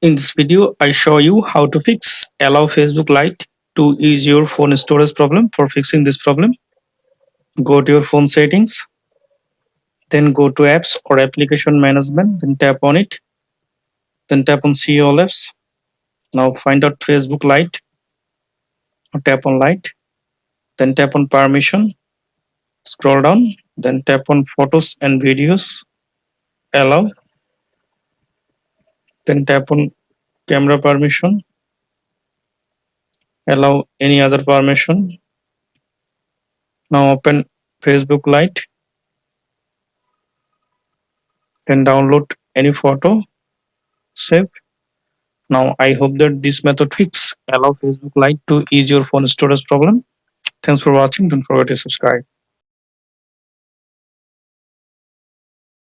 In this video, I show you how to fix allow Facebook Lite to ease your phone storage problem. For fixing this problem, go to your phone settings, then go to apps or application management, then tap on it, then tap on see all apps. Now find out Facebook Lite or tap on Lite, then tap on permission, scroll down, then tap on photos and videos, allow, then tap on camera permission, allow any other permission. Now open Facebook Lite, then download any photo, save. Now I hope that this method fix allow Facebook Lite to ease your phone storage problem. Thanks for watching. Don't forget to subscribe.